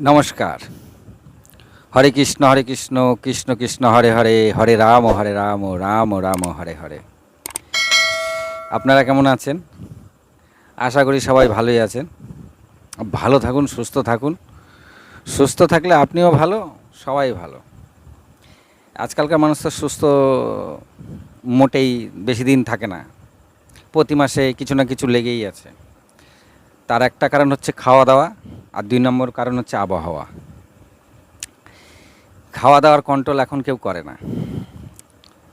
নমস্কার। হরে কৃষ্ণ কৃষ্ণ কৃষ্ণ হরে হরে, হরে রাম রাম রাম হরে হরে। আপনারা কেমন আছেন? আশা করি সবাই ভালোই আছেন। ভালো থাকুন, সুস্থ থাকুন। সুস্থ থাকলে আপনিও ভালো, সবাই ভালো। আজকালকার মানুষ তো সুস্থ মোটেই বেশি দিন থাকে না। প্রতি মাসে কিছু না কিছু লেগেই আছে। তার একটা কারণ হচ্ছে খাওয়া দাওয়া, আর ২ নম্বর কারণ হচ্ছে আবহাওয়া। খাওয়া দাওয়ার কন্ট্রোল এখন কেউ করে না।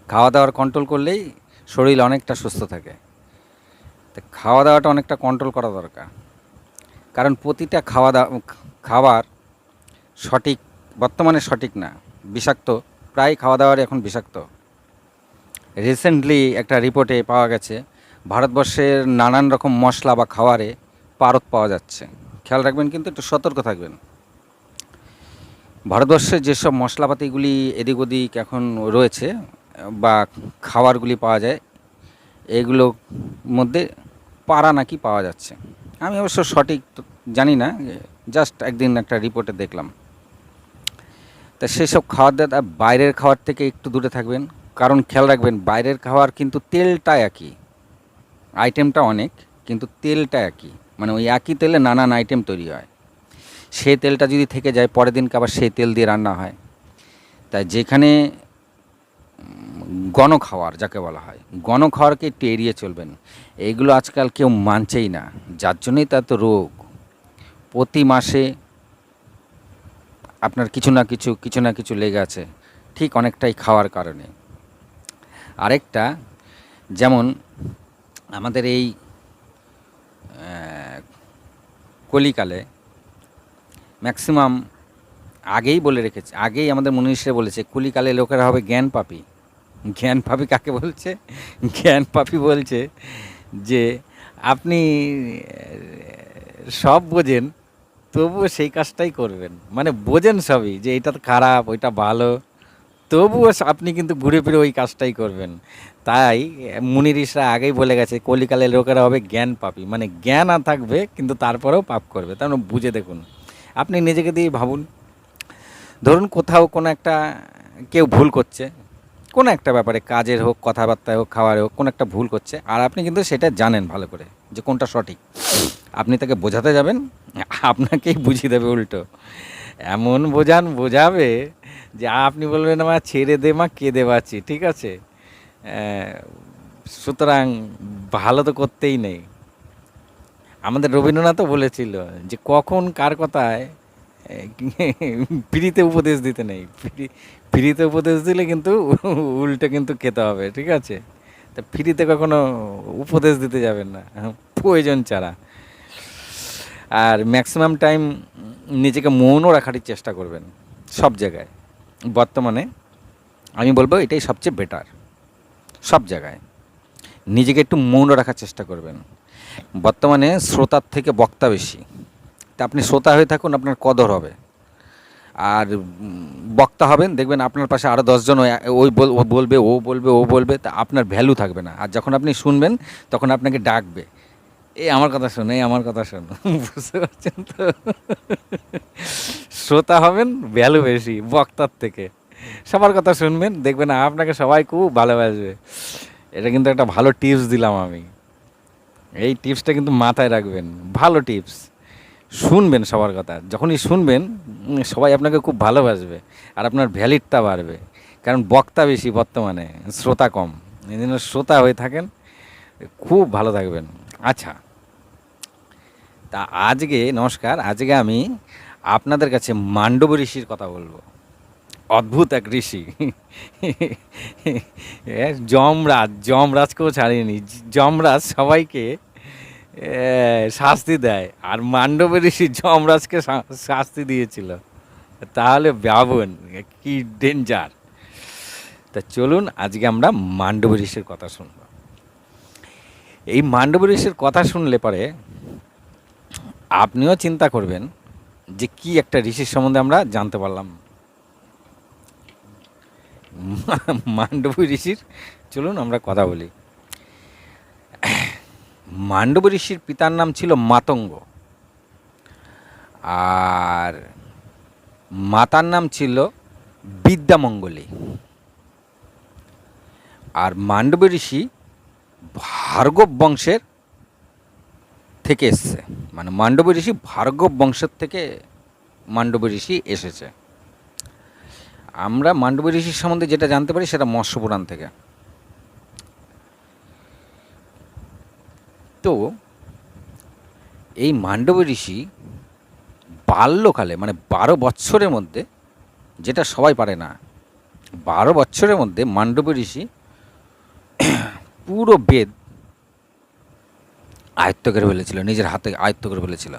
খাওয়া দাওয়ার কন্ট্রোল করলেই শরীর অনেকটা সুস্থ থাকে। তো খাওয়া দাওয়াটা অনেকটা কন্ট্রোল করা দরকার, কারণ প্রতিটা খাবার সঠিক, বর্তমানে সঠিক না, বিষাক্ত। প্রায় খাওয়া দাওয়ার এখন বিষাক্ত। রিসেন্টলি একটা রিপোর্টে পাওয়া গেছে ভারতবর্ষের নানান রকম মশলা বা খাবারে পারদ পাওয়া যাচ্ছে। খেয়াল রাখবেন, কিন্তু একটু সতর্ক থাকবেন। ভারতবর্ষে যেসব মশলাপাতিগুলি এদিক ওদিক এখন রয়েছে বা খাবারগুলি পাওয়া যায়, এগুলোর মধ্যে পারা নাকি পাওয়া যাচ্ছে। আমি অবশ্য সঠিক জানি না, জাস্ট একদিন একটা রিপোর্টে দেখলাম। তা সেসব খাবার দাবার বাইরের খাবার থেকে একটু দূরে থাকবেন। কারণ খেয়াল রাখবেন, বাইরের খাবার কিন্তু তেলটা একই, আইটেমটা অনেক, কিন্তু তেলটা একই। মানে ওই একই তেলে নানান আইটেম তৈরি হয়। সেই তেলটা যদি থেকে যায়, পরের দিনকে আবার সেই তেল দিয়ে রান্না হয়। তাই যেখানে গণখাবার যাকে বলা হয়, গণখাবারকে একটু এড়িয়ে চলবেন। এইগুলো আজকাল কেউ মানছেই না, যার জন্যই তার তো রোগ। প্রতি মাসে আপনার কিছু না কিছু লেগে আছে, ঠিক অনেকটাই খাওয়ার কারণে। আরেকটা, যেমন আমাদের এই কলিকালে ম্যাক্সিমাম আগেই বলে রেখেছে, আগেই আমাদের মনীষীরা বলেছে, কলিকালে লোকেরা হবে জ্ঞান পাপী। জ্ঞান পাপী কাকে বলছে? জ্ঞান পাপী বলছে যে আপনি সব বোঝেন, তবুও সেই কাজটাই করবেন। মানে বোঝেন সবই, যে এটা খারাপ, ওইটা ভালো, তবুও আপনি কিন্তু ঘুরে ফিরে ওই কাজটাই করবেন। তাই মুনি ঋষিরা আগেই বলে গেছে, কলিকালের লোকেরা হবে জ্ঞান পাপী। মানে জ্ঞান আর থাকবে, কিন্তু তারপরেও পাপ করবে। তার মানে বুঝে দেখুন। আপনি নিজেকে দিয়ে ভাবুন, ধরুন কোথাও কোনো একটা কেউ ভুল করছে, কোনো একটা ব্যাপারে, কাজের হোক, কথাবার্তায় হোক, খাওয়ারে হোক, কোনো একটা ভুল করছে, আর আপনি কিন্তু সেটা জানেন ভালো করে যে কোনটা সঠিক। আপনি তাকে বোঝাতে যাবেন, আপনাকেই বুঝিয়ে দেবে উল্টো। এমন বোঝাবে যে আপনি বলবেন, মা ছেড়ে দে মা, কেঁদে বাঁচি, ঠিক আছে। সুতরাং ভালো তো করতেই নেই। আমাদের রবীন্দ্রনাথও বলেছিল যে কখন কার কথায় ফ্রিতে উপদেশ দিতে নেই। ফ্রিতে উপদেশ দিলে কিন্তু উল্টে কিন্তু খেতে হবে, ঠিক আছে। তা ফ্রিতে কখনো উপদেশ দিতে যাবেন না, প্রয়োজন ছাড়া। আর ম্যাক্সিমাম টাইম নিজেকে মৌনও রাখার চেষ্টা করবেন সব জায়গায়। বর্তমানে আমি বলবো এটাই সবচেয়ে বেটার। সব জায়গায় নিজেকে একটু মৌন রাখার চেষ্টা করবেন। বর্তমানে শ্রোতার থেকে বক্তা বেশি। তা আপনি শ্রোতা হয়ে থাকুন, আপনার কদর হবে। আর বক্তা হবেন, দেখবেন আপনার পাশে আরও 10 জন ও বলবে, ও বলবে, তা আপনার ভ্যালু থাকবে না। আর যখন আপনি শুনবেন, তখন আপনাকে ডাকবে, এই আমার কথা শোন, এই আমার কথা শোন। বুঝতে পারছেন তো? শ্রোতা হবেন, ভ্যালু বেশি বক্তার থেকে। সবার কথা শুনবেন, দেখবেন আপনাকে সবাই খুব ভালোবাসবে। এটা কিন্তু একটা ভালো টিপস দিলাম আমি। এই টিপসটা কিন্তু মাথায় রাখবেন, ভালো টিপস। শুনবেন সবার কথা, যখনই শুনবেন সবাই আপনাকে খুব ভালোবাসবে, আর আপনার ভ্যালিডটা বাড়বে। কারণ বক্তা বেশি বর্তমানে, শ্রোতা কম। এই জন্য শ্রোতা হয়ে থাকেন, খুব ভালো থাকবেন। আচ্ছা, তা আজকে নমস্কার, আজকে আমি আপনাদের কাছে মান্ডব ঋষির কথা বলবো। অদ্ভুত এক ঋষি। যমরাজকেও ছাড়েনি। যমরাজ সবাইকে শাস্তি দেয়, আর মান্ডব ঋষি যমরাজকে শাস্তি দিয়েছিল। তাহলে ভাবুন কি ডেঞ্জার। তা চলুন আজকে আমরা মান্ডব ঋষির কথা শুনব। এই মান্ডব ঋষির কথা শুনলে পরে আপনিও চিন্তা করবেন যে কি একটা ঋষির সম্বন্ধে আমরা জানতে পারলাম। মান্ডব ঋষির চলুন আমরা কথা বলি। মান্ডব ঋষির পিতার নাম ছিল মাতঙ্গ, আর মাতার নাম ছিল বিদ্যামঙ্গলী, আর মান্ডবী ঋষি ভার্গব বংশের থেকে এসছে, মানে মান্ডবী ঋষি ভার্গব বংশের থেকে মান্ডবী ঋষি এসেছে। আমরা মান্ডবী ঋষির সম্বন্ধে যেটা জানতে পারি সেটা মৎস্য পুরাণ থেকে। তো এই মান্ডবী ঋষি বাল্যকালে, মানে 12 বৎসরের মধ্যে, যেটা সবাই পারে না, 12 বৎসরের মধ্যে মান্ডবী ঋষি পুরো বেদ আয়ত্ত করে ফেলেছিল, নিজের হাতে আয়ত্ত করে ফেলেছিল।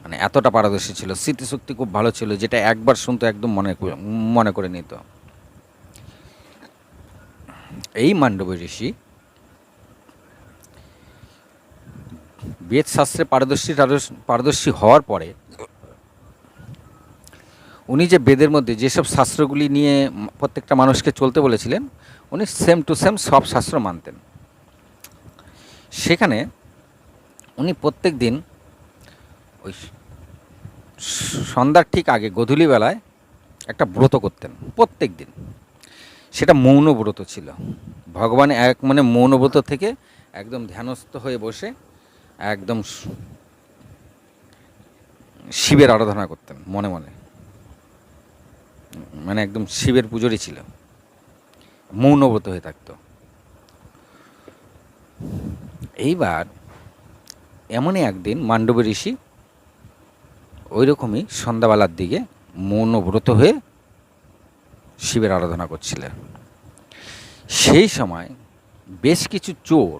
মানে এতটা পারদর্শী ছিল, স্মৃতিশক্তি খুব ভালো ছিল, যেটা একবার শুনতো একদম মনে করে নিত। এই মান্ডবী ঋষি বেদ শাস্ত্রে পারদর্শী হওয়ার পরে উনি যে বেদের মধ্যে যেসব শাস্ত্রগুলি নিয়ে প্রত্যেকটা মানুষকে চলতে বলেছিলেন, উনি সেম টু সেম সব শাস্ত্র মানতেন। সেখানে উনি প্রত্যেক দিন ওই সন্ধ্যার ঠিক আগে গোধূলি বেলায় একটা ব্রত করতেন প্রত্যেক দিন। সেটা মৌন ব্রত ছিল। ভগবান এক মানে মৌন ব্রত থেকে একদম ধ্যানস্থ হয়ে বসে একদম শিবের আরাধনা করতেন মনে মনে, মানে একদম শিবের পুজোরই ছিল, মৌনব্রত হয়ে থাকতো। এইবার এমনই একদিন মান্ডবী ঋষি ওই রকমই সন্ধ্যাবেলার দিকে মৌনব্রত হয়ে শিবের আরাধনা করছিলেন। সেই সময় বেশ কিছু চোর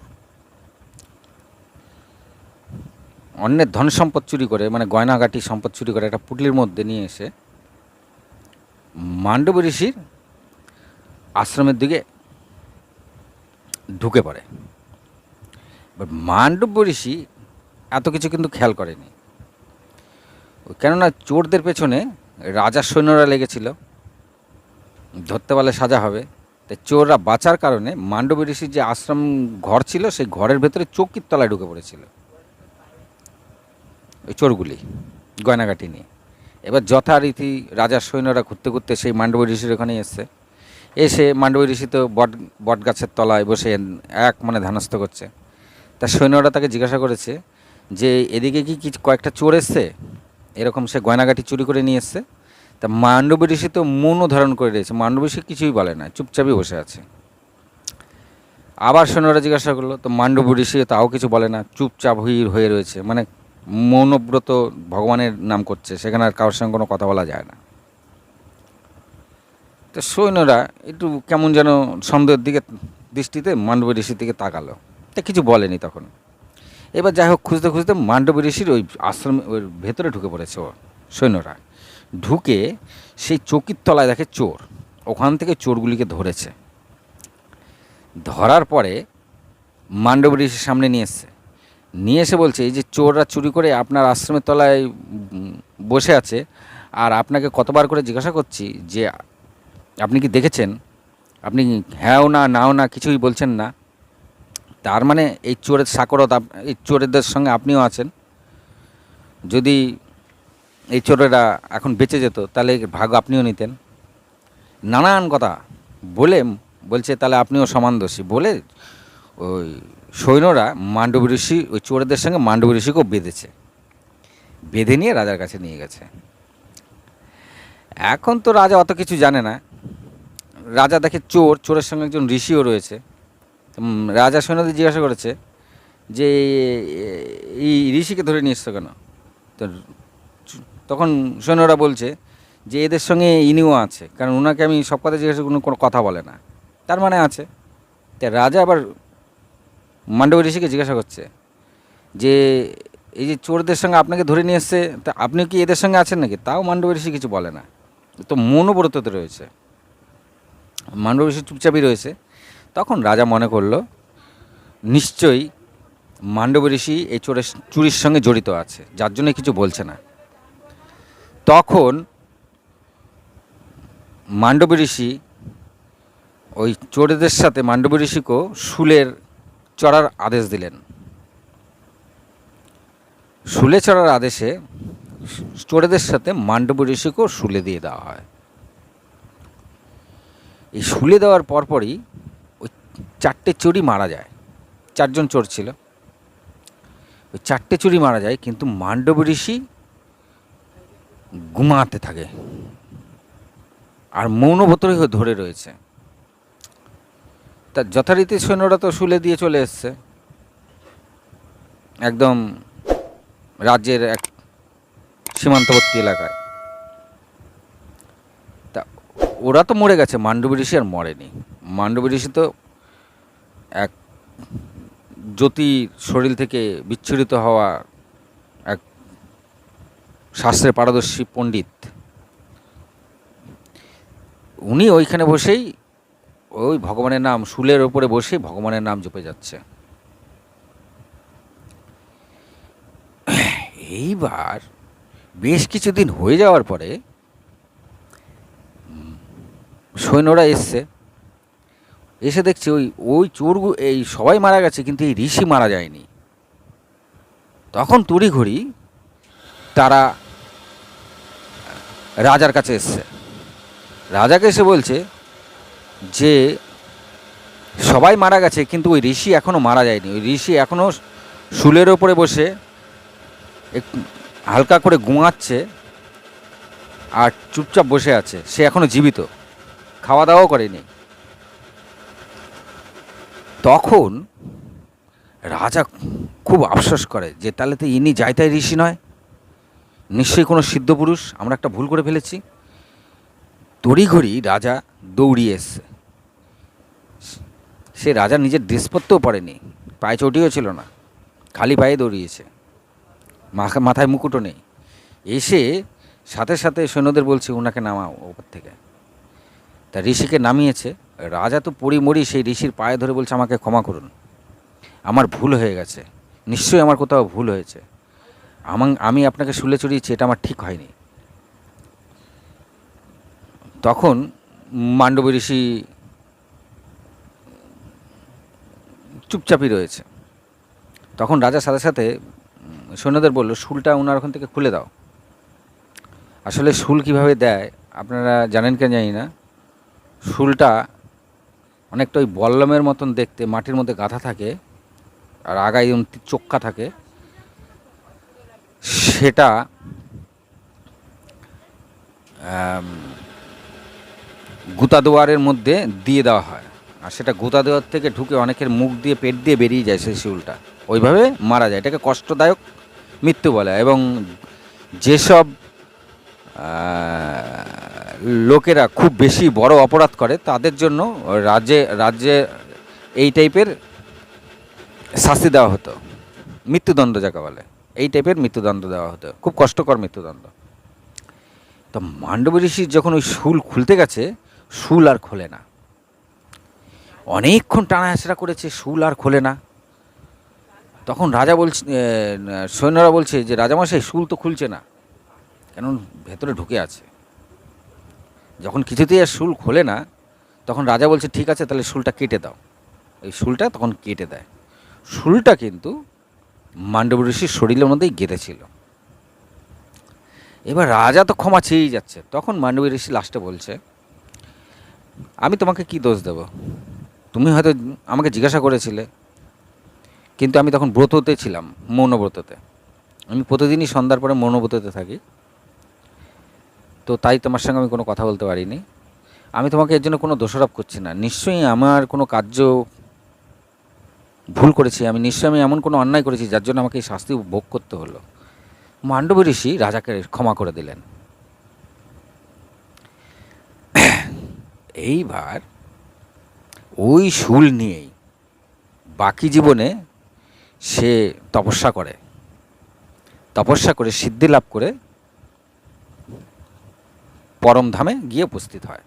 অন্যের ধন সম্পদ চুরি করে, মানে গয়নাগাটি সম্পদ চুরি করে একটা পুটলির মধ্যে নিয়ে এসে মান্ডবী ঋষির আশ্রমের দিকে ঢুকে পড়ে। এবার মান্ডবী ঋষি এত কিছু কিন্তু খেয়াল করেনি, কেননা চোরদের পেছনে রাজার সৈন্যরা লেগেছিল, ধরতে পারলে সাজা হবে। তাই চোররা বাঁচার কারণে মান্ডবী ঋষির যে আশ্রম ঘর ছিল সেই ঘরের ভেতরে চৌকির তলায় ঢুকে পড়েছিল ওই চোরগুলি গয়নাগাটি নিয়ে। এবার যথারীতি রাজার সৈন্যরা ঘুরতে ঘুরতে সেই মান্ডবী ঋষির ওখানে এসে মান্ডবী ঋষি তো বট গাছের তলায় বসে এক মানে ধ্যানস্থ করছে। তার সৈন্যরা তাকে জিজ্ঞাসা করেছে যে এদিকে কি কয়েকটা চোর এসছে, এরকম সে গয়নাগাটি চুরি করে নিয়ে এসছে। তা মান্ডবী ঋষি তো মৌনও ধারণ করে রয়েছে, মান্ডবী ঋষি কিছুই বলে না, চুপচাপই বসে আছে। আবার সৈন্যরা জিজ্ঞাসা করলো, তো মান্ডবী ঋষি তাও কিছু বলে না, চুপচাপ হয়ে রয়েছে, মানে মৌনব্রত ভগবানের নাম করছে, সেখানে আর কারোর সঙ্গে কোনো কথা বলা যায় না। তো সৈন্যরা একটু কেমন যেন সন্দেহের দৃষ্টিতে মান্ডবী ঋষির দিকে তাকালো, তা কিছু বলেনি তখন। এবার যাই হোক খুঁজতে খুঁজতে মান্ডবী ঋষির ওই আশ্রমে ওই ভেতরে ঢুকে পড়েছে সৈন্যরা। ঢুকে সেই চৌকির তলায় দেখে চোর, ওখান থেকে চোরগুলিকে ধরেছে। ধরার পরে মান্ডবী ঋষির সামনে নিয়ে এসে বলছে, এই যে চোররা চুরি করে আপনার আশ্রমের তলায় বসে আছে, আর আপনাকে কতবার করে জিজ্ঞাসা করছি যে আপনি কি দেখেছেন, আপনি হ্যাঁও না নাও না কিছুই বলছেন না। তার মানে এই চোরের সাকরত, এই চোরেদের সঙ্গে আপনিও আছেন। যদি এই চোরেরা এখন বেঁচে যেত তাহলে ভাগ আপনিও নিতেন। নানান কথা বলছে তাহলে আপনিও সমান দোষী বলে ওই সৈন্যরা মান্ডবী ঋষি ওই চোরেদের সঙ্গে মান্ডবী ঋষিকেও বেঁধে নিয়ে রাজার কাছে নিয়ে গেছে। এখন তো রাজা অত কিছু জানে না, রাজা দেখে চোরের সঙ্গে একজন ঋষিও রয়েছে। রাজা সৈন্যদের জিজ্ঞাসা করেছে যে এই ঋষিকে ধরে নিয়ে এসছো কেন? তো তখন সৈন্যরা বলছে যে এদের সঙ্গে ইনিও আছে, কারণ ওনাকে আমি সব কথা জিজ্ঞাসা কোনো কথা বলে না, তার মানে আছে। তা রাজা আবার মান্ডবী ঋষিকে জিজ্ঞাসা করছে যে এই যে চোরদের সঙ্গে আপনাকে ধরে নিয়ে এসছে, তা আপনি কি এদের সঙ্গে আছেন নাকি? তাও মান্ডবী ঋষি কিছু বলে না, তো মৌনব্রততে রয়েছে, মান্ডবী ঋষি চুপচাপই রয়েছে। তখন রাজা মনে করলো নিশ্চয়ই মান্ডবী ঋষি এই চুরির সঙ্গে জড়িত আছে, যার জন্য কিছু বলছে না। তখন মান্ডবী ঋষি ওই চোরেদের সাথে মান্ডবী ঋষিকেও শুলের চড়ার আদেশ দিলেন। শুলে চড়ার আদেশে চোরেদের সাথে মান্ডব ঋষিকেও শুলে দিয়ে দেওয়া হয়। এই শুলে দেওয়ার পরপরই ওই 4টে চোরই মারা যায়। 4জন চোর ছিল, ওই 4টে চোরই মারা যায়, কিন্তু মান্ডব ঋষি ঘুমাতে থাকে আর মৌনব্রতই হয়ে ধরে রয়েছে। তা যথারীতি সৈন্যরা তো শুলে দিয়ে চলে এসছে একদম রাজ্যের এক সীমান্তবর্তী এলাকায়। তা ওরা তো মরে গেছে, মান্ডব ঋষি আর মরেনি। মান্ডব ঋষি তো এক জ্যোতি শরীর থেকে বিচ্ছুরিত হওয়া এক শাস্ত্রে পারদর্শী পণ্ডিত। উনি ওইখানে বসেই ওই ভগবানের নাম, শুলের ওপরে বসেই ভগবানের নাম জপে যাচ্ছে। এইবার বেশ কিছুদিন হয়ে যাওয়ার পরে সৈন্যরা এসে দেখছে ওই ওই চোর, এই সবাই মারা গেছে, কিন্তু এই ঋষি মারা যায়নি। তখন তড়িঘড়ি তারা রাজার কাছে এসছে। রাজাকে এসে বলছে যে সবাই মারা গেছে, কিন্তু ওই ঋষি এখনও মারা যায়নি। ওই ঋষি এখনও শুলের ওপরে বসে একটু হালকা করে ঘুমাচ্ছে আর চুপচাপ বসে আছে। সে এখনও জীবিত, খাওয়া দাওয়াও করেনি। তখন রাজা খুব আফসোস করে যে তাহলে তো ইনি যাইতাই ঋষি নয়, নিশ্চয়ই কোনো সিদ্ধ পুরুষ, আমরা একটা ভুল করে ফেলেছি। তড়িঘড়ি রাজা দৌড়িয়ে এসছে। সে রাজা নিজের ড্রেসপত্রও পরেনি, পায়ে চটিও ছিল না, খালি পায়ে দৌড়িয়েছে, মাথায় মুকুটও নেই। এসে সাথে সাথে সৈন্যদের বলছে ওনাকে নামাও ওপর থেকে। তা ঋষিকে নামিয়েছে। রাজা তো পড়ি সেই ঋষির পায়ে ধরে বলছে আমাকে ক্ষমা করুন, আমার ভুল হয়ে গেছে, নিশ্চয়ই আমার কোথাও ভুল হয়েছে, আমি আপনাকে শুলে চড়িয়েছি, এটা আমার ঠিক হয়নি। তখন মান্ডব ঋষি চুপচাপই রয়েছে। তখন রাজা সাথে সাথে সৈন্যদের বলল শুলটা ওনার ওখান থেকে খুলে দাও। আসলে শুল কিভাবে দেয় আপনারা জানেন কেন জানি না। শুলটা অনেকটা ওই বল্লমের মতন দেখতে, মাটির মধ্যে গাঁথা থাকে আর আগায় চোক্কা থাকে। সেটা গুতাদোয়ারের মধ্যে দিয়ে দেওয়া হয়, আর সেটা গুতাদোয়ার থেকে ঢুকে অনেকের মুখ দিয়ে, পেট দিয়ে বেরিয়ে যায় সেই শুলটা। ওইভাবে মারা যায়। এটাকে কষ্টদায়ক মৃত্যু বলে। এবং যেসব লোকেরা খুব বেশি বড় অপরাধ করে তাদের জন্য রাজ্যে এই টাইপের শাস্তি দেওয়া হতো, মৃত্যুদণ্ড যাকে বলে, এই টাইপের মৃত্যুদণ্ড দেওয়া হতো, খুব কষ্টকর মৃত্যুদণ্ড। তো মান্ডব ঋষি যখন ওই শুল খুলতে গেছে, শুল আর খোলে না। অনেকক্ষণ টানা হেঁচড়া করেছে, শুল আর খোলে না। তখন রাজা বলছে, সৈন্যরা বলছে যে রাজামশাই শুল তো খুলছে না, কেন ভেতরে ঢুকে আছে। যখন কিছুতেই আর শুল খোলে না, তখন রাজা বলছে ঠিক আছে তাহলে শুলটা কেটে দাও। এই শুলটা তখন কেটে দেয়। শুলটা কিন্তু মান্ডব ঋষির শরীরের মধ্যেই গেঁথেছিল। এবার রাজা তো ক্ষমা চেয়েই যাচ্ছে। তখন মান্ডব ঋষি লাস্টে বলছে আমি তোমাকে কি দোষ দেব, তুমি হয়তো আমাকে জিজ্ঞাসা করেছিলে, কিন্তু আমি তখন ব্রততে ছিলাম, মৌনব্রততে। আমি প্রতিদিনই সন্ধ্যার পরে মৌনব্রততে থাকি, তো তাই তোমার সঙ্গে আমি কোনো কথা বলতে পারিনি। আমি তোমাকে এর জন্য কোনো দোষারোপ করছি না, নিশ্চয়ই আমার কোনো কার্য ভুল করেছি, আমি এমন কোনো অন্যায় করেছি যার জন্য আমাকে এই শাস্তি ভোগ করতে হলো। মান্ডব ঋষি রাজাকে ক্ষমা করে দিলেন। এইবার ওই শুল নিয়েই বাকি জীবনে সে তপস্যা করে সিদ্ধি লাভ করে পরমধামে গিয়ে উপস্থিত হয়।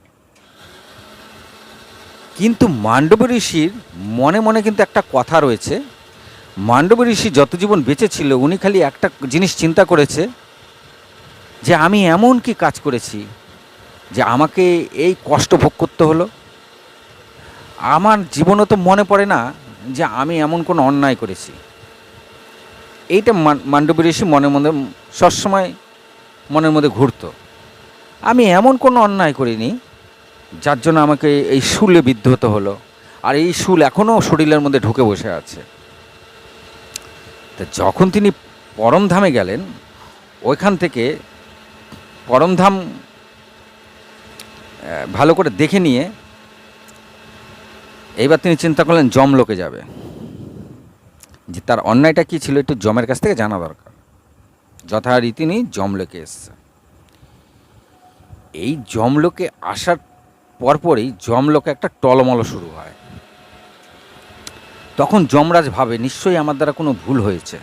কিন্তু মান্ডব ঋষির মনে মনে কিন্তু একটা কথা রয়েছে। মান্ডব ঋষি যত জীবন বেঁচে ছিল উনি খালি একটা জিনিস চিন্তা করেছে যে আমি এমন কি কাজ করেছি যে আমাকে এই কষ্ট ভোগ করতে হলো। আমার জীবনে তো মনে পড়ে না যে আমি এমন কোনো অন্যায় করেছি। এইটা মান্ডব ঋষি মনে মনে সবসময় মনের মধ্যে ঘুরতো, আমি এমন কোনো অন্যায় করিনি যার জন্য আমাকে এই শুলে বিদ্ধ হতে হলো, আর এই শুল এখনও শরীরের মধ্যে ঢুকে বসে আছে। তা যখন তিনি পরমধামে গেলেন, ওইখান থেকে পরমধাম ভালো করে দেখে নিয়ে এইবার তিনি চিন্তা করলেন যমলোকে যাবে, যে তার অন্যায়টা কী ছিল একটু যমের কাছ থেকে জানা দরকার। যথারীতি তিনি যমলোকে এসছে। এই যমলোকে আসার পরপরই যমলোকে একটা টলমল শুরু হয়। তখন যমরাজ ভাবে নিশ্চয়ই আমার দ্বারা কোনো ভুল হয়েছে,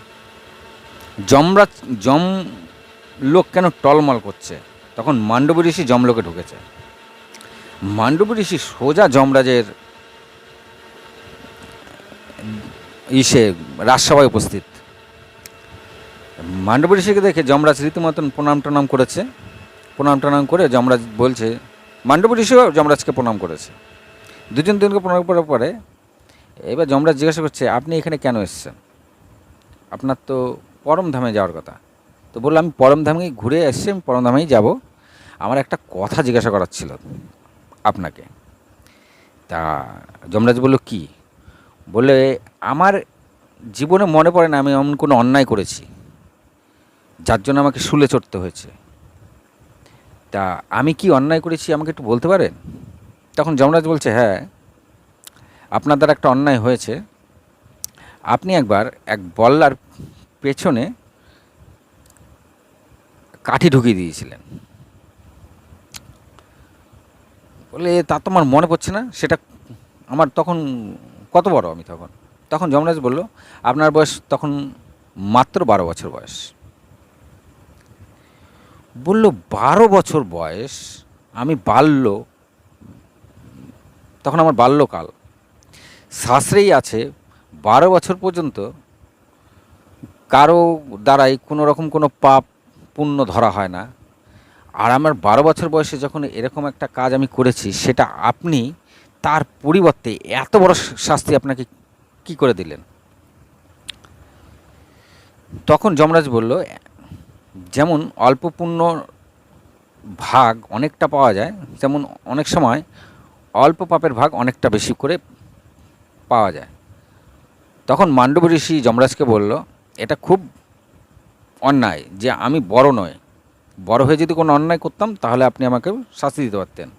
যমলোক কেন টলমল করছে। তখন মান্ডব ঋষি যমলোকে ঢুকেছে। মান্ডব ঋষি সোজা যমরাজের রাজসভায় উপস্থিত। মান্ডব ঋষিকে দেখে যমরাজ রীতিমতন প্রণাম টনাম করেছে। প্রণাম টনাম করে যমরাজ বলছে, মান্ডব ঋষিও যমরাজকে প্রণাম করেছে। দুজন দুজনকে প্রণাম করার পরে এবার যমরাজ জিজ্ঞাসা করছে, আপনি এখানে কেন এসেছেন? আপনার তো পরমধামে যাওয়ার কথা। তো বললাম, আমি পরমধামে ঘুরে এসেছি, আমি পরমধামেই যাব। আমার একটা কথা জিজ্ঞাসা করার ছিল আপনাকে। তা যমরাজ বলল, কি? বলে, আমার জীবনে মনে পড়ে না আমি এমন কোনো অন্যায় করেছি যার জন্য আমাকে শুলে চড়তে হয়েছে। তা আমি কি অন্যায় করেছি আমাকে একটু বলতে পারেন? তখন যমরাজ বলছে, হ্যাঁ, আপনার দ্বারা একটা অন্যায় হয়েছে। আপনি একবার এক বল্লার পেছনে কাঠি ঢুকিয়ে দিয়েছিলেন। বলে, তা তো আমার মনে পড়ছে না, সেটা আমার তখন কত বড় আমি তখন? তখন যমরাজ বলল, আপনার বয়স তখন মাত্র 12 বছর বয়স। বলল, 12 বছর বয়স? আমি তখন আমার বাল্যকাল। শাস্ত্রেই আছে 12 বছর পর্যন্ত কারো দ্বারাই কোনো রকম কোনো পাপ পুণ্য ধরা হয় না। আর আমার 12 বছর বয়সে যখন এরকম একটা কাজ আমি করেছি, সেটা আপনি তার পরিবর্তে এত বড় শাস্তি আপনাকে কি করে দিলেন? তখন যমরাজ বলল, যেমন অল্প পুণ্য ভাগ অনেকটা পাওয়া যায়, যেমন অনেক সময় অল্প পাপের ভাগ অনেকটা বেশি করে পাওয়া যায়। তখন মান্ডব ঋষি যমরাজকে বলল, এটা খুব অন্যায় যে আমি বড় নয়, বড় হয়ে যদি কোনো অন্যায় করতাম তাহলে আপনি আমাকে শাস্তি দিতে পারতেন।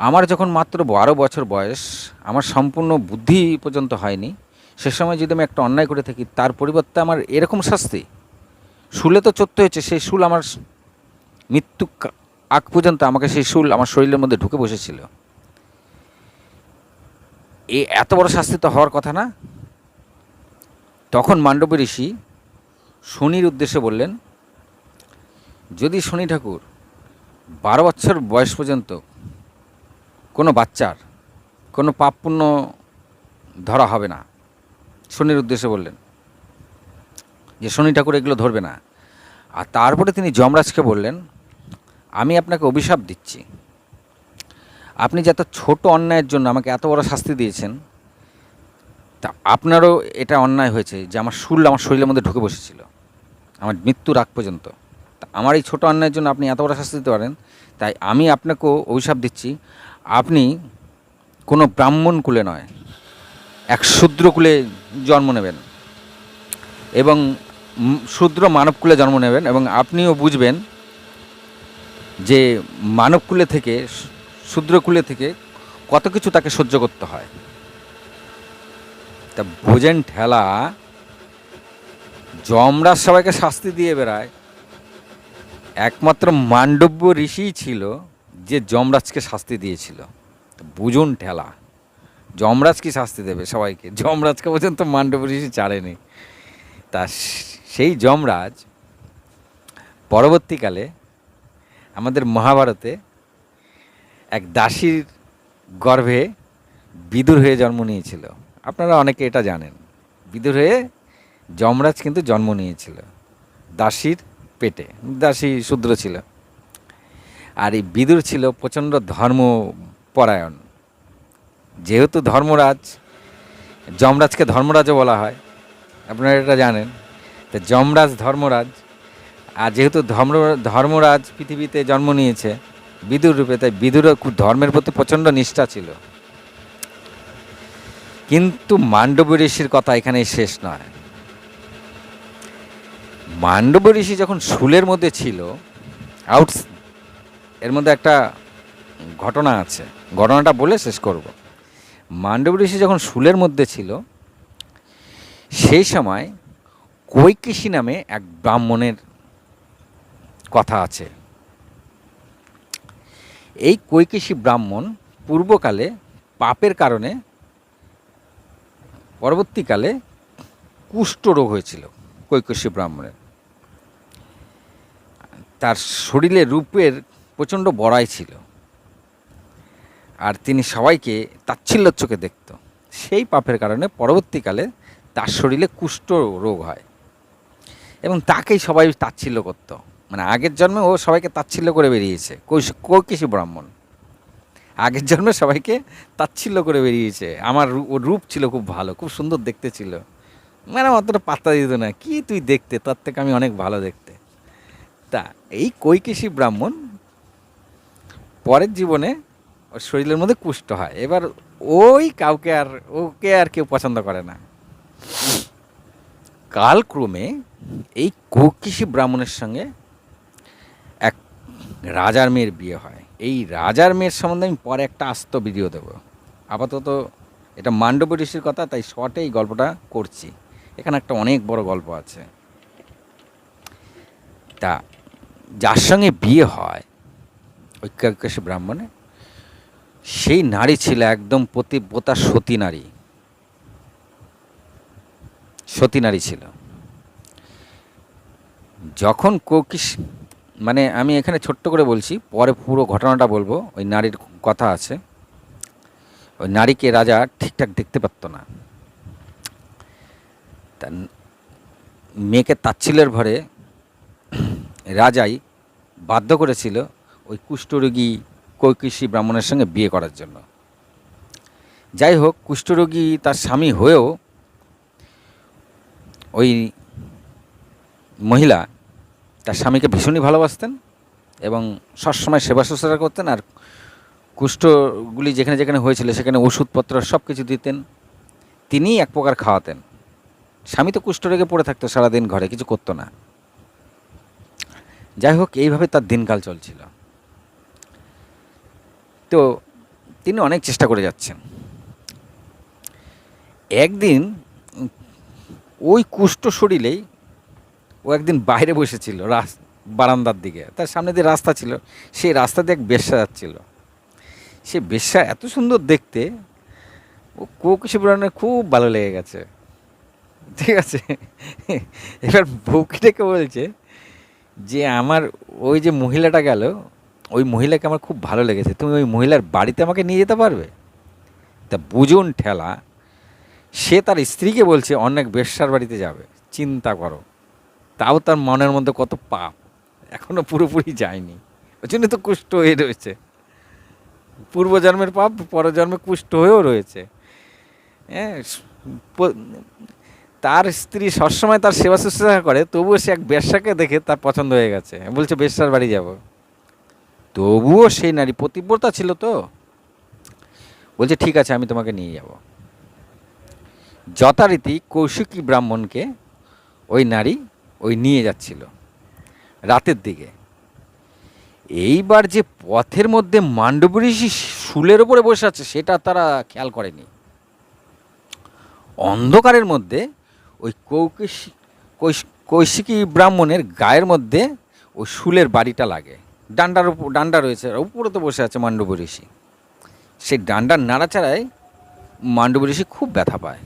আমার যখন মাত্র 12 বছর বয়স, আমার সম্পূর্ণ বুদ্ধি পর্যন্ত হয়নি, সে সময় যদি আমি একটা অন্যায় করে থাকি, তার পরিবর্তে আমার এরকম শাস্তি? শুলে তো চড়তে হয়েছে, সেই শুল আমার মৃত্যু আগ পর্যন্ত আমাকে সেই শুল আমার শরীরের মধ্যে ঢুকে বসেছিল। এত বড় শাস্তি তো হওয়ার কথা না। তখন মান্ডব ঋষি শনির উদ্দেশ্যে বললেন, যদি শনি ঠাকুর 12 বছর বয়স পর্যন্ত কোনো বাচ্চার কোনো পাপ পুণ্য ধরা হবে না, শনির উদ্দেশ্যে বললেন যে শনি ঠাকুর এগুলো ধরবে না। আর তারপরে তিনি যমরাজকে বললেন, আমি আপনাকে অভিশাপ দিচ্ছি, আপনি যে এত ছোট অন্যায়ের জন্য আমাকে এত বড় শাস্তি দিয়েছেন, তা আপনারও এটা অন্যায় হয়েছে যে আমার শুল আমার শরীরের মধ্যে ঢুকে বসেছিল আমার মৃত্যুর আগ পর্যন্ত। তা আমার এই ছোটো অন্যায়ের জন্য আপনি এত বড় শাস্তি দিতে পারেন, তাই আমি আপনাকেও অভিশাপ দিচ্ছি, আপনি কোনো ব্রাহ্মণ কুলে নয়, এক শূদ্র কুলে জন্ম নেবেন এবং শূদ্র মানবকুলে জন্ম নেবেন, এবং আপনিও বুঝবেন যে মানবকুলে থেকে শূদ্রকুলে থেকে কত কিছু তাকে সহ্য করতে হয়। তা বোঝেন ঠেলা, যমরাজ সবাইকে শাস্তি দিয়ে বেড়ায়, একমাত্র মান্ডব্য ঋষিই ছিল যে যমরাজকে শাস্তি দিয়েছিল। বুঝুন ঠেলা, যমরাজ কি শাস্তি দেবে সবাইকে? যমরাজকে পর্যন্ত মান্ডব ঋষি ছাড়েনি। তা সেই যমরাজ পরবর্তীকালে আমাদের মহাভারতে এক দাসীর গর্ভে বিদুর হয়ে জন্ম নিয়েছিল। আপনারা অনেকে এটা জানেন, বিদুর হয়ে যমরাজ কিন্তু জন্ম নিয়েছিল দাসীর পেটে। দাসী শূদ্র ছিল, আর এই বিদুর ছিল প্রচণ্ড ধর্মপরায়ণ। যেহেতু ধর্মরাজ, যমরাজকে ধর্মরাজও বলা হয়, আপনারা এটা জানেন। তো যমরাজ ধর্মরাজ, আর যেহেতু ধর্মরাজ পৃথিবীতে জন্ম নিয়েছে বিদুর রূপে, তাই বিদুরও ধর্মের প্রতি প্রচণ্ড নিষ্ঠা ছিল। কিন্তু মান্ডব ঋষির কথা এখানেই শেষ নয়। মান্ডব ঋষি যখন শুলের মধ্যে ছিল, এর মধ্যে একটা ঘটনা আছে, ঘটনাটা বলে শেষ করব। মান্ডব ঋষি যখন শুলের মধ্যে ছিল, সেই সময় কৈকেশী নামে এক ব্রাহ্মণের কথা আছে। এই কৈকেশী ব্রাহ্মণ পূর্বকালে পাপের কারণে পরবর্তীকালে কুষ্ঠরোগ হয়েছিল কৈকেশী ব্রাহ্মণের। তার শরীরে রূপের প্রচণ্ড বড়াই ছিল, আর তিনি সবাইকে তাচ্ছিল্য চোখে দেখত। সেই পাপের কারণে পরবর্তীকালে তার শরীরে কুষ্ঠ রোগ হয় এবং তাকেই সবাই তাচ্ছিল্য করত। মানে আগের জন্মে ও সবাইকে তাচ্ছিল্য করে বেরিয়েছে। কৈকেশী ব্রাহ্মণ আগের জন্মে সবাইকে তাচ্ছিল্য করে বেরিয়েছে। আমার ওর রূপ ছিল খুব ভালো, খুব সুন্দর দেখতে ছিল, মানে অতটা পাত্তা দিত না, কি তুই দেখতে, তার থেকে আমি অনেক ভালো দেখতে। তা এই কৈকেশী ব্রাহ্মণ পরের জীবনে ওর শরীরের মধ্যে কুষ্ঠ হয়। এবার ওই ওকে আর কেউ পছন্দ করে না। কালক্রমে এই কৈকেশী ব্রাহ্মণের সঙ্গে এক রাজার মেয়ের বিয়ে হয়। এই রাজার মেয়ের সম্বন্ধে আমি পরে একটা আস্ত ভিডিও দেবো। আপাতত এটা মান্ডব ঋষির কথা, তাই শর্টে এই গল্পটা করছি। এখানে একটা অনেক বড় গল্প আছে। তা যার সঙ্গে বিয়ে হয় ওই কৈকেশী ব্রাহ্মণে, সেই নারী ছিল একদম পতিব্রতা সতী নারী। সতী নারী ছিল। যখন মানে আমি এখানে ছোট্ট করে বলছি, পরে পুরো ঘটনাটা বলবো। ওই নারীর কথা আছে। ওই নারীকে রাজা ঠিকঠাক দেখতে পারত না। তা মেয়েকে তাচ্ছিল্যের ভরে রাজাই বাধ্য করেছিল ওই কুষ্ঠরোগী কৈকেশী ব্রাহ্মণের সঙ্গে বিয়ে করার জন্য। যাই হোক, কুষ্ঠরোগী তার স্বামী হয়েও ওই মহিলা তার স্বামীকে ভীষণই ভালোবাসতেন এবং সবসময় সেবা শুশ্রূষা করতেন। আর কুষ্ঠগুলি যেখানে যেখানে হয়েছিল সেখানে ওষুধপত্র সব কিছু দিতেন, তিনিই এক প্রকার খাওয়াতেন। স্বামী তো কুষ্ঠরোগে পড়ে থাকতো সারাদিন, ঘরে কিছু করতো না। যাই হোক, এইভাবে তার দিনকাল চলছিল। তো তিনি অনেক চেষ্টা করে যাচ্ছেন। একদিন ওই কুষ্ঠ শরীরেই ও একদিন বাইরে বসেছিল বারান্দার দিকে, তার সামনে দিয়ে রাস্তা ছিল, সেই রাস্তা দিয়ে এক বেশ্যা যাচ্ছিল। সে বেশ্যা এত সুন্দর দেখতে, ও কৈকেশী ব্রাহ্মণের খুব ভালো লেগে গেছে। ঠিক আছে, এবার বউকে ডেকে বলছে যে আমার ওই যে মহিলাটা গেল, ওই মহিলাকে আমার খুব ভালো লেগেছে, তুমি ওই মহিলার বাড়িতে আমাকে নিয়ে যেতে পারবে? তা বুঝুন ঠেলা, সে তার স্ত্রীকে বলছে অনেক বেশ্যার বাড়িতে যাবে। চিন্তা করো, তাও তার মনের মধ্যে কত পাপ, এখনো পুরোপুরি যায়নি। ওই জন্য তো কুষ্ঠ হয়ে রয়েছে, পূর্বজন্মের পাপ পরজন্মে কুষ্ঠ হয়েও রয়েছে। হ্যাঁ, তার স্ত্রী সবসময় তার সেবা শুশ্রূষা করে, তবুও সে এক বেশ্যাকে দেখে তার পছন্দ হয়ে গেছে, বলছে বেশ্যার বাড়ি যাব। তবুও সেই নারী পতিব্রতা ছিল, তো বলছে ঠিক আছে, আমি তোমাকে নিয়ে যাব। যথারীতি কৌশিকী ব্রাহ্মণকে ওই নারী নিয়ে যাচ্ছিল রাতের দিকে। এইবার যে পথের মধ্যে মান্ডব ঋষি শুলের ওপরে বসে আছে সেটা তারা খেয়াল করেনি। অন্ধকারের মধ্যে ওই কৌশিকী ব্রাহ্মণের গায়ের মধ্যে ওই শুলের বাড়িটা লাগে। ডান্ডা রয়েছে, উপরে তো বসে আছে মান্ডব ঋষি। সেই ডান্ডার নাড়াচাড়ায় মান্ডব ঋষি খুব ব্যথা পায়।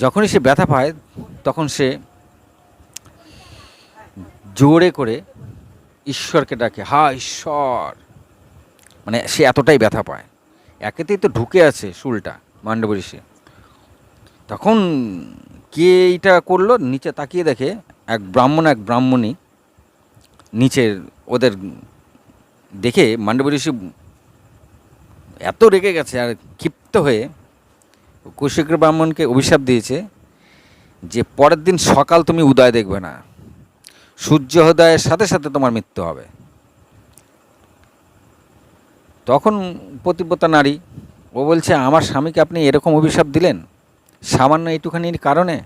যখনই সে ব্যথা পায় তখন সে জোরে করে ঈশ্বরকে ডাকে, হা ঈশ্বর। মানে সে এতটাই ব্যথা পায়, একেতেই তো ঢুকে আছে শুলটা মান্ডব ঋষি। তখন কে এইটা করলো, নিচে তাকিয়ে দেখে এক ব্রাহ্মণী নিচে। ওদের দেখে মান্ডব ঋষি এত রেগে গেছে আর ক্ষিপ্ত হয়ে কৌশিক ব্রাহ্মণকে অভিশাপ দিয়েছে যে পরের দিন সকাল তুমি উদয় দেখবে না, সূর্যোদয়ের সাথে সাথে তোমার মৃত্যু হবে। তখন পতিব্রতা নারী ও বলছে, আমার স্বামীকে আপনি এরকম অভিশাপ দিলেন, সামান্য এইটুখানির কারণে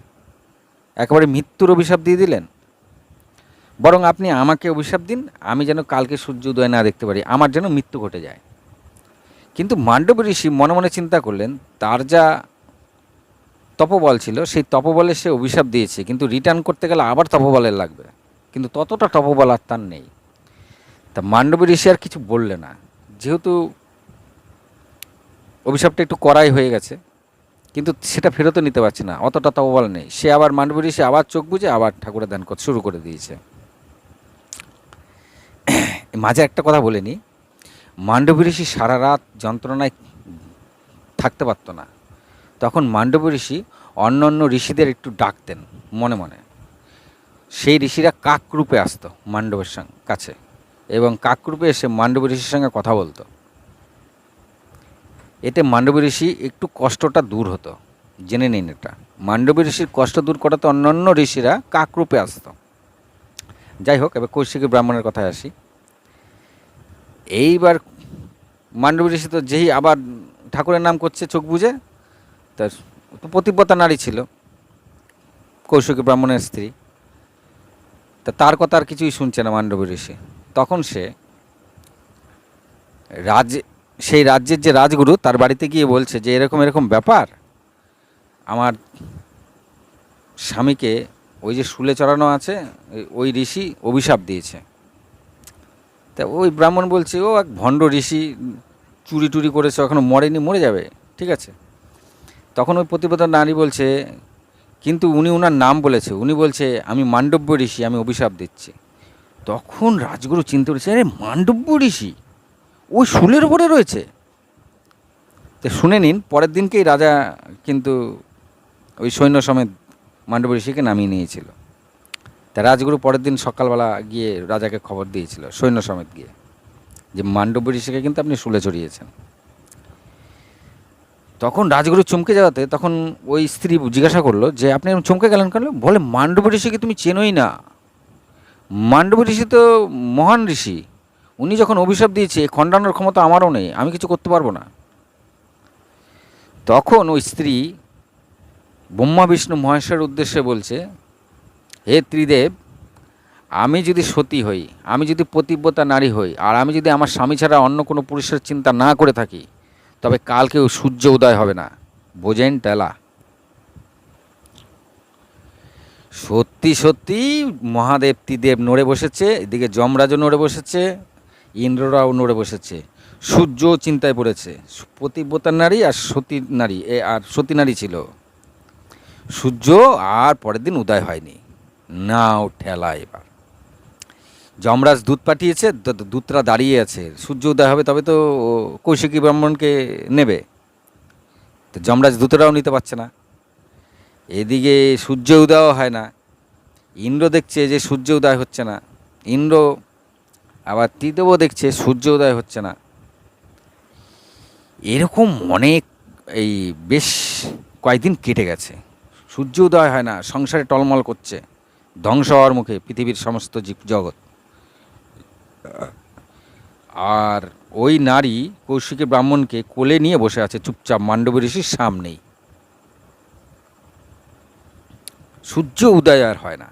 একেবারে মৃত্যুর অভিশাপ দিয়ে দিলেন। বরং আপনি আমাকে অভিশাপ দিন, আমি যেন কালকে সূর্য উদয় না দেখতে পারি, আমার যেন মৃত্যু ঘটে যায়। কিন্তু মান্ডব ঋষি মনে মনে চিন্তা করলেন, তার যা তপবল ছিল সেই তপবলে সে অভিশাপ দিয়েছে, কিন্তু রিটার্ন করতে গেলে আবার তপবলের লাগবে, কিন্তু ততটা তপবল আর তার নেই। তা মান্ডব ঋষি আর কিছু বললে না, যেহেতু অভিশাপটা একটু কড়াই হয়ে গেছে, কিন্তু সেটা ফেরতও নিতে পারছে না, অতটা তপবল নেই। সে আবার মান্ডব ঋষি আবার চোখ বুজে আবার ঠাকুরের ধ্যান করতে শুরু করে দিয়েছে। মাঝে একটা কথা বলে নিই, মান্ডব ঋষি সারা রাত যন্ত্রণায় থাকতে পারতো না। তখন মান্ডব ঋষি অন্য অন্য ঋষিদের একটু ডাকতেন মনে মনে। সেই ঋষিরা কাকরূপে আসতো মান্ডবের কাছে, এবং কাকরূপে এসে মান্ডব ঋষির সঙ্গে কথা বলতো। এতে মান্ডব ঋষি একটু কষ্টটা দূর হতো। জেনে নিন এটা, মান্ডব ঋষির কষ্ট দূর করাতে অন্য অন্য ঋষিরা কাকরূপে আসতো। যাই হোক, এবার কৌশিকী ব্রাহ্মণের কথায় আসি। এইবার মান্ডব ঋষি তো যেই আবার ঠাকুরের নাম করছে চোখ বুঝে, তার পতিব্রতা নারী ছিল কৌশিকী ব্রাহ্মণের স্ত্রী, তা তার কথা আর কিছুই শুনছে না মান্ডব ঋষি। তখন সে সেই রাজ্যের যে রাজগুরু তার বাড়িতে গিয়ে বলছে যে এরকম এরকম ব্যাপার, আমার স্বামীকে ওই যে শুলে চড়ানো আছে ওই ঋষি অভিশাপ দিয়েছে। তা ওই ব্রাহ্মণ বলছে, ও এক ভণ্ড ঋষি, চুরি টুরি করেছে, এখনও মরেনি, মরে যাবে, ঠিক আছে। তখন ওই পতিব্রতা নারী বলছে, কিন্তু উনি ওনার নাম বলেছে, উনি বলছে আমি মান্ডব্য ঋষি, আমি অভিশাপ দিচ্ছি। তখন রাজগুরু চিন্তা করেছে, আরে মান্ডব্য ঋষি ওই শুলের ওপরে রয়েছে। তো শুনে নিন, পরের দিনকেই রাজা কিন্তু ওই সৈন্য সমেত মান্ডব্য ঋষিকে নামিয়ে নিয়েছিল। তা রাজগুরু পরের দিন সকালবেলা গিয়ে রাজাকে খবর দিয়েছিল সৈন্য সমেত গিয়ে, যে মান্ডব্য ঋষিকে কিন্তু আপনি শুলে চড়িয়েছেন। তখন রাজগুরু চমকে যাওয়াতে তখন ওই স্ত্রী জিজ্ঞাসা করলো যে আপনি চমকে গেলেন কেন? বলে, মান্ডব্য ঋষিকে তুমি চেনোই না, মান্ডব্য ঋষি তো মহান ঋষি, উনি যখন অভিশাপ দিয়েছে খণ্ডানোর ক্ষমতা আমারও নেই, আমি কিছু করতে পারবো না। তখন ওই স্ত্রী ব্রহ্মা বিষ্ণু মহেশ্বরের উদ্দেশ্যে বলছে, হে ত্রিদেব, আমি যদি সতী হই, আমি যদি পতিব্রতা নারী হই, আর আমি যদি আমার স্বামী ছাড়া অন্য কোনো পুরুষের চিন্তা না করে থাকি, তবে কালকেও সূর্য উদয় হবে না। বোঝেন টেলা? সত্যি সত্যি মহাদেব ত্রিদেব নড়ে বসেছে, এদিকে যমরাজও নড়ে বসেছে, ইন্দ্ররাও নড়ে বসেছে, সূর্যও চিন্তায় পড়েছে। পতিব্রতা নারী আর সতী নারী, আর সতী নারী ছিল। সূর্য আর পরের দিন উদয় হয়নি। নাও ঠেলা। এবার যমরাজ দূত পাঠিয়েছে, দূতরা দাঁড়িয়ে আছে, সূর্য উদয় হবে তবে তো কৌশিকী ব্রাহ্মণকে নেবে। তো যমরাজ দূতরাও নিতে পারছে না, এদিকে সূর্য উদয়ও হয় না। ইন্দ্র দেখছে যে সূর্য উদয় হচ্ছে না, ইন্দ্র আবার ত্রিদেবও দেখছে সূর্য উদয় হচ্ছে না। এরকম অনেক এই বেশ কয়েকদিন কেটে গেছে, সূর্য উদয় হয় না, সংসারে টলমল করছে, ধ্বংস হওয়ার মুখে পৃথিবীর সমস্ত জীব জগৎ। আর ওই নারী কৌশিকী ব্রাহ্মণকে কোলে নিয়ে বসে আছে চুপচাপ মান্ডব ঋষির সামনেই। সূর্য উদয় আর হয় না।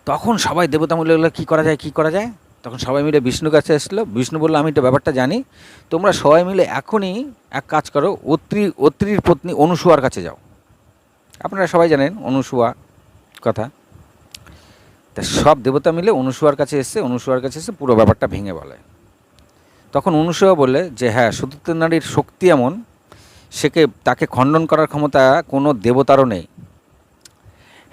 তখন সবাই দেবতা মিলে বললো, কী করা যায়, কী করা যায়? তখন সবাই মিলে বিষ্ণুর কাছে এসলো। বিষ্ণু বললো, আমি এটা ব্যাপারটা জানি, তোমরা সবাই মিলে এখনই এক কাজ করো, অত্রির পত্নী অনুসুয়ার কাছে যাও। আপনারা সবাই জানেন অনুসুয়া কথা। তা সব দেবতা মিলে অনুসুয়ার কাছে এসে পুরো ব্যাপারটা ভেঙে বলে। তখন অনুসুয়া বললে যে হ্যাঁ, সতীত্ব নারীর শক্তি এমন, তাকে খণ্ডন করার ক্ষমতা কোনো দেবতারও নেই।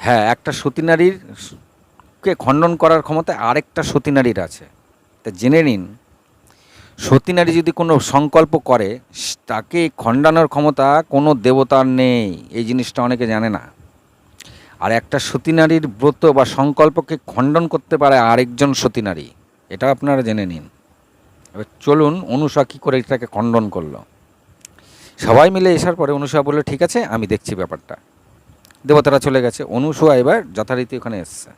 হ্যাঁ, একটা সতী নারীরকে খণ্ডন করার ক্ষমতা আরেকটা সতী নারীর আছে। তা জেনে নিন, সতী নারী যদি কোনো সংকল্প করে, তাকে খণ্ডানোর ক্ষমতা কোনো দেবতার নেই। এই জিনিসটা অনেকে জানে না। আর একটা সতী নারীর ব্রত বা সংকল্পকে খণ্ডন করতে পারে আরেকজন সতী নারী, এটা আপনারা জেনে নিন। এবার চলুন অনুসুয়া কী করে এটাকে খণ্ডন করলো। সবাই মিলে আসার পরে অনুসুয়া বললো, ঠিক আছে, আমি দেখছি ব্যাপারটা। দেবতারা চলে গেছে, অনুসুয়া এবার যথারীতি ওখানে এসছে।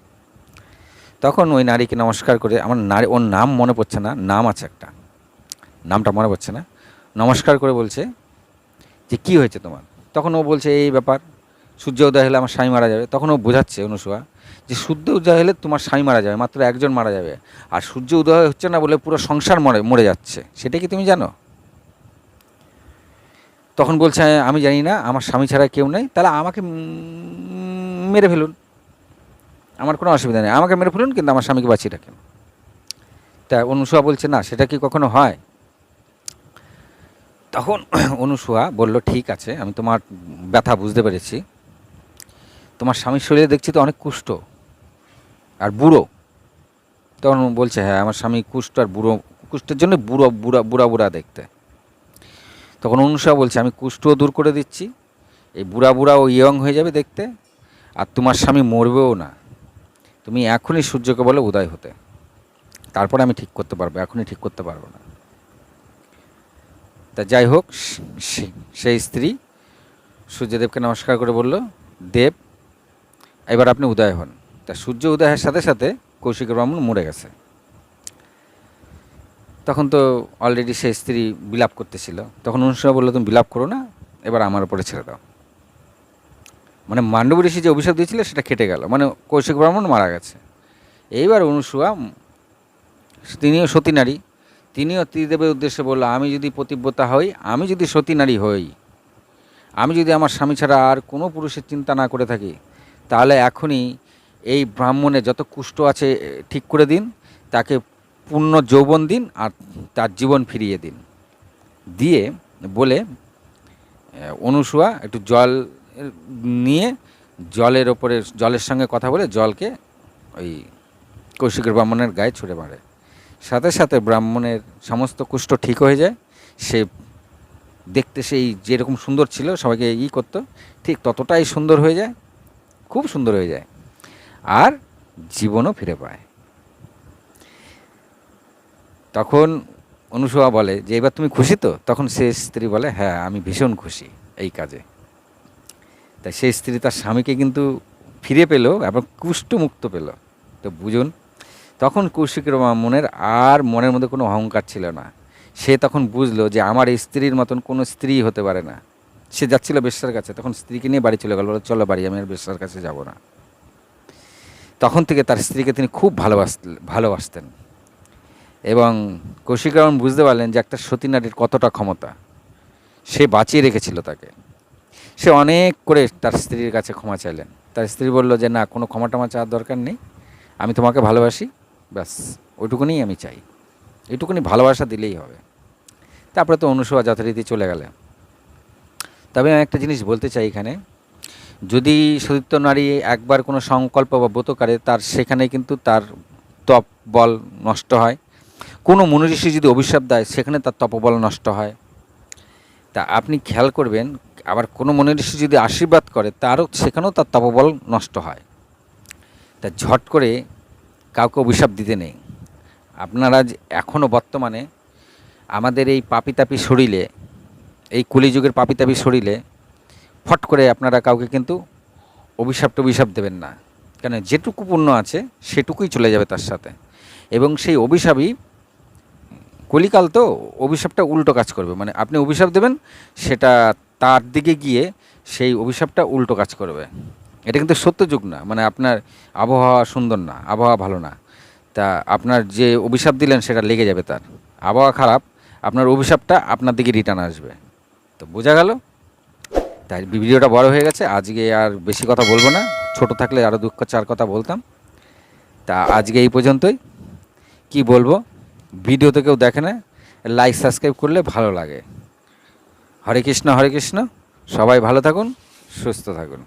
তখন ওই নারীকে নমস্কার করে, আমার নারী, ওর নাম মনে পড়ছে না, নাম আছে একটা, নামটা মনে পড়ছে না, নমস্কার করে বলছে যে কী হয়েছে তোমার। তখন ও বলছে এই ব্যাপার, সূর্য উদয় হলে আমার স্বামী মারা যাবে। তখন ও বোঝাচ্ছে অনুসূয়া যে সূর্য উদয় হলে তোমার স্বামী মারা যাবে, মাত্র একজন মারা যাবে, আর সূর্য উদয় হচ্ছে না বলে পুরো সংসার মরে যাচ্ছে, সেটা কি তুমি জানো? তখন বলছে আমি জানি না, আমার স্বামী ছাড়া কেউ নেই, তাহলে আমাকে মেরে ফেলুন, আমার কোনো অসুবিধা নেই, আমাকে মেরে ফেলুন, কিন্তু আমার স্বামীকে বাঁচিয়ে রাখেন। তা অনুসূয়া বলছে না, সেটা কি কখনো হয়? তখন অনুসূয়া বলল ঠিক আছে, আমি তোমার ব্যথা বুঝতে পেরেছি, তোমার স্বামীর শরীরে দেখছি তো অনেক কুষ্ঠ আর বুড়ো। তখন বলছে হ্যাঁ, আমার স্বামী কুষ্ঠ আর বুড়ো, কুষ্ঠের জন্য বুড়ো বুড়া বুড়া বুড়া দেখতে। তখন অনুসূয়া বলছে আমি কুষ্ঠও দূর করে দিচ্ছি, এই বুড়া বুড়া ও ইয়ং হয়ে যাবে দেখতে, আর তোমার স্বামী মরবেও না, তুমি এখনই সূর্যকে বলো উদয় হতে, তারপরে আমি ঠিক করতে পারবো, এখনই ঠিক করতে পারবো না। তা যাই হোক, সেই স্ত্রী সূর্যদেবকে নমস্কার করে বলল দেব এবার আপনি উদয় হন। তা সূর্য উদয়ের সাথে সাথে কৌশিক ব্রাহ্মণ মরে গেছে। তখন তো অলরেডি সেই স্ত্রী বিলাপ করতেছিল, তখন অনুসূয়া বললো তুমি বিলাপ করো না, এবার আমার উপরে ছেড়ে দাও। মানে মান্ডব ঋষি যে অভিশাপ দিয়েছিল সেটা কেটে গেল, মানে কৌশিক ব্রাহ্মণ মারা গেছে। এইবার অনুসূয়া, তিনিও সতী নারী, তিনিও ত্রিদেবের উদ্দেশ্যে বলল আমি যদি পতিব্রতা হই, আমি যদি সতী নারী হই, আমি যদি আমার স্বামী ছাড়া আর কোনো পুরুষের চিন্তা না করে থাকি, তাহলে এখনই এই ব্রাহ্মণের যত কুষ্ঠ আছে ঠিক করে দিন, তাকে পূর্ণ যৌবন দিন, আর তার জীবন ফিরিয়ে দিন। দিয়ে বলে অনুসূয়া একটু জল নিয়ে জলের ওপরে, জলের সঙ্গে কথা বলে জলকে ওই কৌশিকের ব্রাহ্মণের গায়ে ছুঁড়ে মারে। সাথে সাথে ব্রাহ্মণের সমস্ত কুষ্ঠ ঠিক হয়ে যায়, সে দেখতে সেই যেরকম সুন্দর ছিল, সবাইকে করতো, ঠিক ততটাই সুন্দর হয়ে যায়, খুব সুন্দর হয়ে যায়, আর জীবনও ফিরে পায়। তখন অনুসূয়া বলে যে এবার তুমি খুশি তো? তখন সে স্ত্রী বলে হ্যাঁ, আমি ভীষণ খুশি এই কাজে। তাই সেই স্ত্রী তার স্বামীকে কিন্তু ফিরে পেল এবং কুষ্ঠমুক্ত পেল। তো বুঝুন, তখন কৌশিকের মনের আর মনের মধ্যে কোনো অহংকার ছিল না। সে তখন বুঝলো যে আমার এই স্ত্রীর মতন কোনো স্ত্রী হতে পারে না। সে যাচ্ছিল বেশ্যার কাছে, তখন স্ত্রীকে নিয়ে বাড়ি চলে গেল, বলে চলো বাড়ি, আমি আর বেশ্যার কাছে যাব না। তখন থেকে তার স্ত্রীকে তিনি খুব ভালোবাসতেন। এবং কৌশিক ব্রাহ্মণ বুঝতে পারলেন যে একটা সতী নারীর কতটা ক্ষমতা, সে বাঁচিয়ে রেখেছিল তাকে। সে অনেক করে তার স্ত্রীর কাছে ক্ষমা চাইলেন। তার স্ত্রী বলল যে না, কোনো ক্ষমা টমা চাওয়ার দরকার নেই, আমি তোমাকে ভালোবাসি, ব্যাস ওইটুকুনি আমি চাই, এইটুকুনি ভালোবাসা দিলেই হবে। তারপরে তো অনুসূয়া যথারীতি চলে গেলেন। তবে আমি একটা জিনিস বলতে চাই এখানে, যদি সতীত্ব নারী একবার কোনো সংকল্প বা ব্রত করে, তার সেখানে কিন্তু তার তপ বল নষ্ট হয়। কোনো মনীষী যদি অভিশাপ দেয়, সেখানে তার তপবল নষ্ট হয়। তা আপনি খেয়াল করবেন, আবার কোনো মনীষী যদি আশীর্বাদ করে, তারও সেখানেও তার তপবল নষ্ট হয়। তা ঝট করে কাউকে অভিশাপ দিতে নেই। আপনারা এখনও বর্তমানে আমাদের এই পাপিতাপি শরীরে, এই কলিযুগের পাপিতাপি শরীরে ফট করে আপনারা কাউকে কিন্তু অভিশাপ দেবেন না, কেন যেটুকু পুণ্য আছে সেটুকুই চলে যাবে তার সাথে। এবং সেই অভিশাপই, কলিকাল তো, অভিশাপটা উল্টো কাজ করবে, মানে আপনি অভিশাপ দেবেন, সেটা তার দিকে গিয়ে সেই অভিশাপটা উল্টো কাজ করবে। এটা কিন্তু সত্য যুগ না, মানে আপনার আবহাওয়া সুন্দর না, আবহাওয়া ভালো না, তা আপনার যে অভিশাপ দিলেন সেটা লেগে যাবে, তার আবহাওয়া খারাপ, আপনার অভিশাপটা আপনার দিকে রিটার্ন আসবে। তো বোঝা গেল? তাই ভিডিওটা বড় হয়ে গেছে, আজকে আর বেশি কথা বলবো না, ছোট থাকলে আরও দুঃখ চার কথা বলতাম। তা আজকে এই পর্যন্তই। কি বলবো, ভিডিওতে কেউ দেখে না, লাইক সাবস্ক্রাইব করলে ভালো লাগে। হরে কৃষ্ণ, হরে কৃষ্ণ। সবাই ভালো থাকুন, সুস্থ থাকুন।